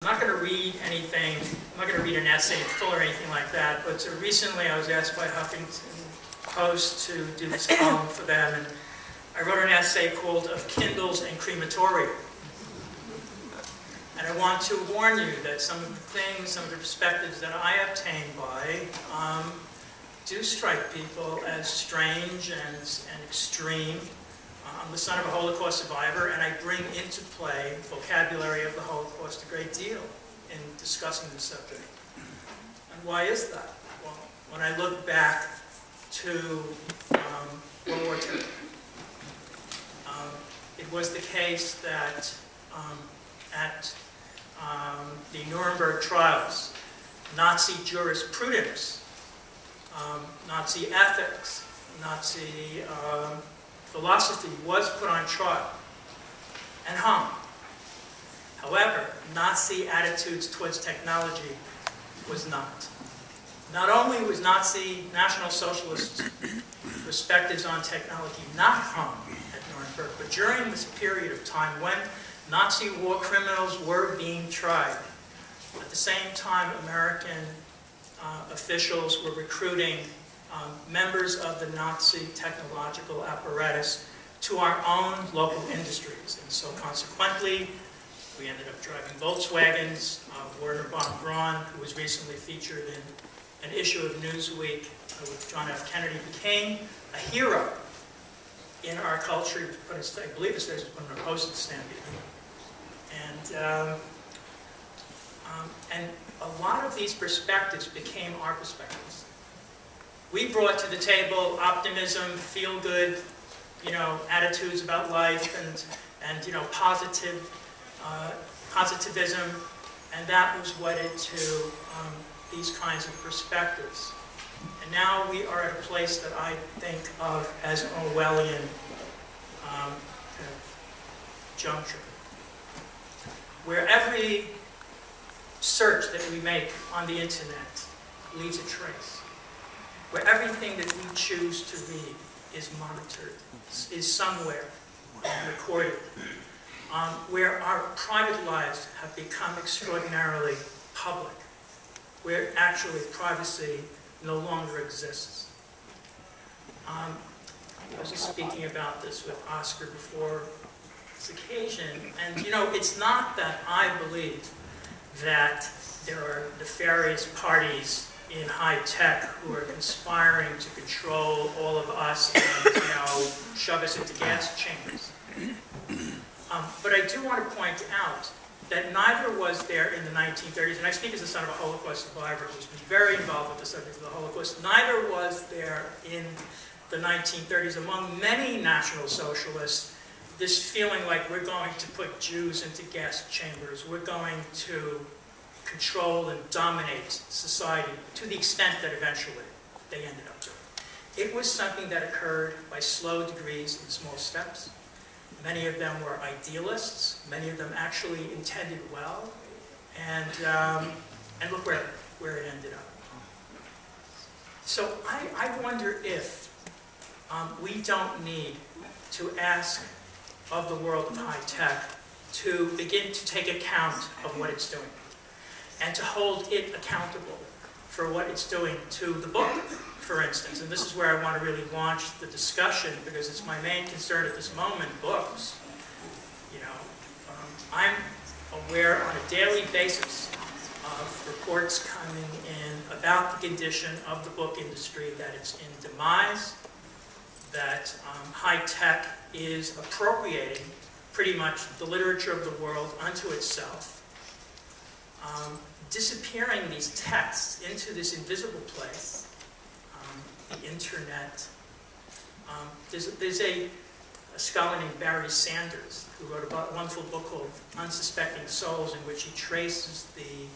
I'm not going to read anything, I'm not going to read an essay full or anything like that, but recently I was asked by Huffington Post to do this column for them, and I wrote an essay called Of Kindles and Crematoria. And I want to warn you that some of the things, some of the perspectives that I obtained by do strike people as strange and extreme. I'm the son of a Holocaust survivor, and I bring into play vocabulary of the Holocaust a great deal in discussing the subject. And why is that? Well, when I look back to World War II, it was the case that at the Nuremberg trials, Nazi jurisprudence, Nazi ethics, Nazi philosophy was put on trial and hung. However, Nazi attitudes towards technology was not. Not only was Nazi National Socialist perspectives on technology not hung at Nuremberg, but during this period of time when Nazi war criminals were being tried, at the same time American officials were recruiting members of the Nazi technological apparatus to our own local industries. And so consequently, we ended up driving Volkswagens. Werner von Braun, who was recently featured in an issue of Newsweek with John F. Kennedy, became a hero in our culture. I believe his face was put on a postage stamp even. And a lot of these perspectives became our perspectives. We brought to the table optimism, feel-good, attitudes about life, and positivism, and that was wedded to these kinds of perspectives. And now we are at a place that I think of as an Orwellian kind of juncture, where every search that we make on the internet leaves a trace, where everything that we choose to read is monitored, is somewhere recorded, where our private lives have become extraordinarily public, where actually privacy no longer exists. I was just speaking about this with Oscar before this occasion, and it's not that I believe that there are nefarious parties in high tech who are conspiring to control all of us and shove us into gas chambers. But I do want to point out that neither was there in the 1930s, and I speak as the son of a Holocaust survivor who's been very involved with the subject of the Holocaust, neither was there in the 1930s among many National Socialists this feeling like we're going to put Jews into gas chambers, we're going to control and dominate society to the extent that eventually they ended up doing. It was something that occurred by slow degrees and small steps. Many of them were idealists. Many of them actually intended well. And look where it ended up. So I wonder if we don't need to ask of the world of high tech to begin to take account of what it's doing, and to hold it accountable for what it's doing to the book, for instance. And this is where I want to really launch the discussion, because it's my main concern at this moment, books. I'm aware on a daily basis of reports coming in about the condition of the book industry, that it's in demise, that high tech is appropriating pretty much the literature of the world unto itself, disappearing these texts into this invisible place, the internet. There's a scholar named Barry Sanders who wrote a wonderful book called Unsuspecting Souls, in which he traces the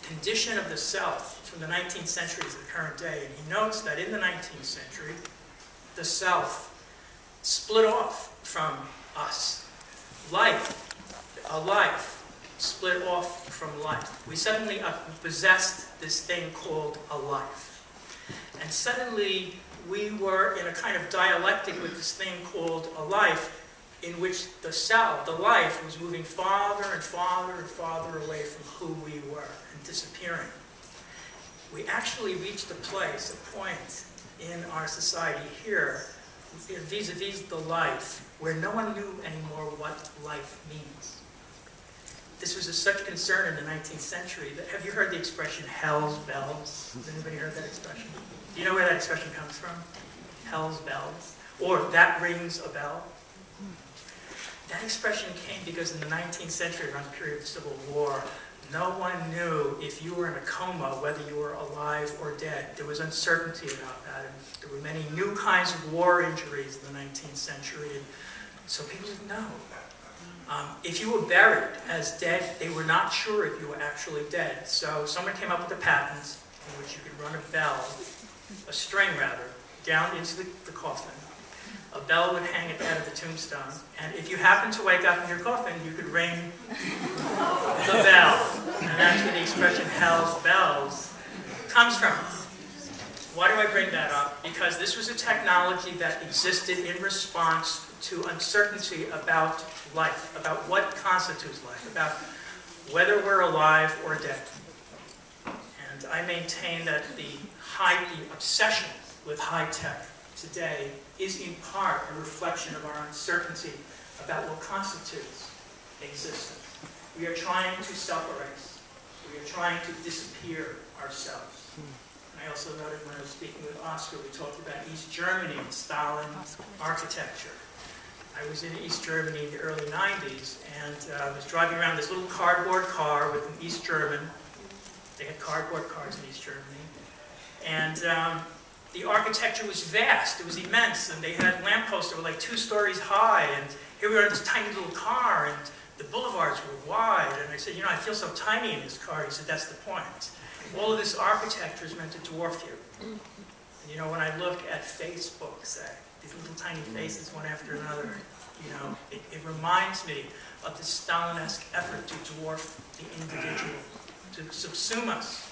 condition of the self from the 19th century to the current day. And he notes that in the 19th century, the self split off from us. A life split off from life. We suddenly possessed this thing called a life. And suddenly we were in a kind of dialectic with this thing called a life in which the self, the life, was moving farther and farther and farther away from who we were and disappearing. We actually reached a place, a point in our society here, vis-a-vis the life, where no one knew anymore what life means. This was such concern in the 19th century. Have you heard the expression, hell's bells? Has anybody heard that expression? Do you know where that expression comes from? Hell's bells? Or that rings a bell? That expression came because in the 19th century, around the period of the Civil War, no one knew if you were in a coma whether you were alive or dead. There was uncertainty about that. And there were many new kinds of war injuries in the 19th century, and so people didn't know. If you were buried as dead, they were not sure if you were actually dead. So someone came up with a patent in which you could run a bell, a string rather, down into the coffin. A bell would hang at the head of the tombstone, and if you happened to wake up in your coffin, you could ring the bell. And that's where the expression hell's bells comes from. Why do I bring that up? Because this was a technology that existed in response to uncertainty about life, about what constitutes life, about whether we're alive or dead. And I maintain that the obsession with high tech today is in part a reflection of our uncertainty about what constitutes existence. We are trying to self-erase. We are trying to disappear ourselves. And I also noted when I was speaking with Oscar, we talked about East Germany and Stalin architecture. I was in East Germany in the early 90s, and I was driving around this little cardboard car with an East German. They had cardboard cars in East Germany. And the architecture was vast, it was immense, and they had lampposts that were like 2 stories high, and here we were in this tiny little car, and the boulevards were wide, and I said, you know, I feel so tiny in this car. He said, that's the point. All of this architecture is meant to dwarf you. And you know, when I look at Facebook, say, these little tiny faces one after another, you know, it reminds me of the Stalin-esque effort to dwarf the individual, to subsume us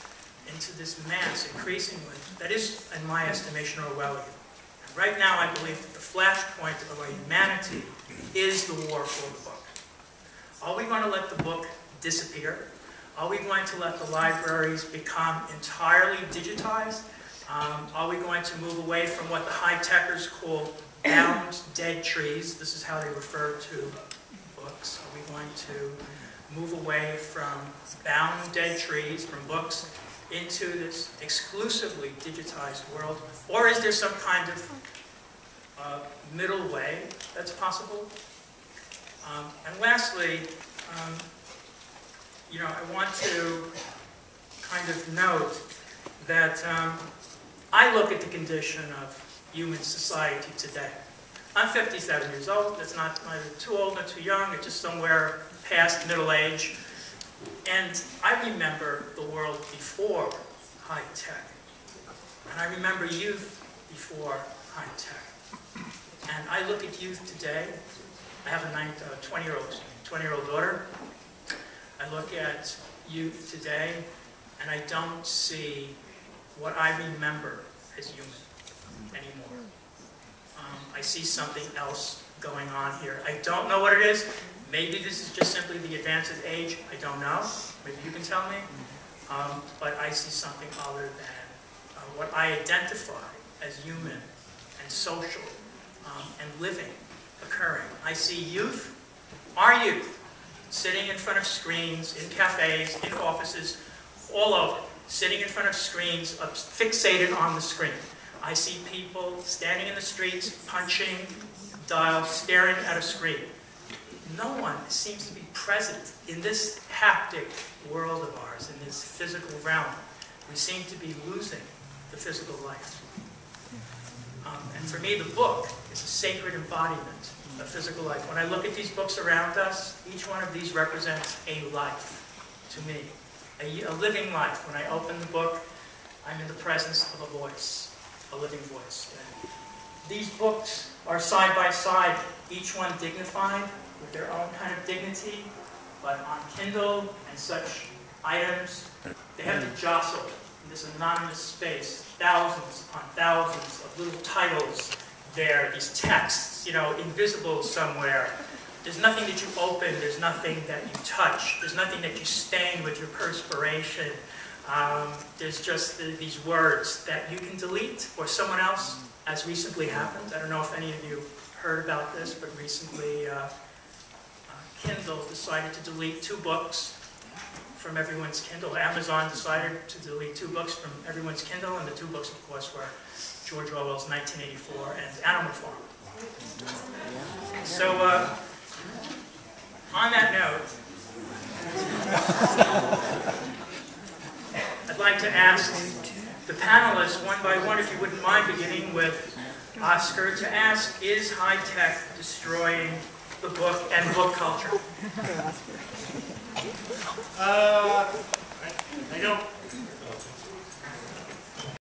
into this mass increasingly. That is, in my estimation, Orwellian. And right now, I believe that the flashpoint of our humanity is the war for the book. Are we going to let the book disappear? Are we going to let the libraries become entirely digitized? Are we going to move away from what the high-techers call bound dead trees? This is how they refer to books. Are we going to move away from bound dead trees, from books, into this exclusively digitized world? Or is there some kind of middle way that's possible? And lastly, you know, I want to kind of note that I look at the condition of human society today. I'm 57 years old. That's not neither too old nor too young. It's just somewhere past middle age. And I remember the world before high tech. And I remember youth before high tech. And I look at youth today. I have a 20-year-old daughter. I look at youth today, and I don't see what I remember as human anymore. I see something else going on here. I don't know what it is. Maybe this is just simply the advance of age. I don't know. Maybe you can tell me. But I see something other than what I identify as human and social and living occurring. I see youth, our youth, sitting in front of screens, in cafes, in offices, all over, sitting in front of screens, fixated on the screen. I see people standing in the streets, punching dials, staring at a screen. No one seems to be present in this haptic world of ours, in this physical realm. We seem to be losing the physical life. And for me, the book is a sacred embodiment of physical life. When I look at these books around us, each one of these represents a life to me, a living life. When I open the book, I'm in the presence of a voice, a living voice. And these books are side by side, each one dignified with their own kind of dignity, but on Kindle and such items, they have to jostle in this anonymous space, thousands upon thousands of little titles there, these texts, you know, invisible somewhere, there's nothing that you open, there's nothing that you touch, there's nothing that you stain with your perspiration. There's just these words that you can delete, or someone else, as recently happened. I don't know if any of you heard about this, but recently Kindle decided to delete 2 books from everyone's Kindle. Amazon decided to delete 2 books from everyone's Kindle, and the 2 books, of course, were George Orwell's 1984 and Animal Farm. So, on that note, I'd like to ask the panelists, one by one, if you wouldn't mind, beginning with Oscar, to ask, is high tech destroying the book and book culture? I don't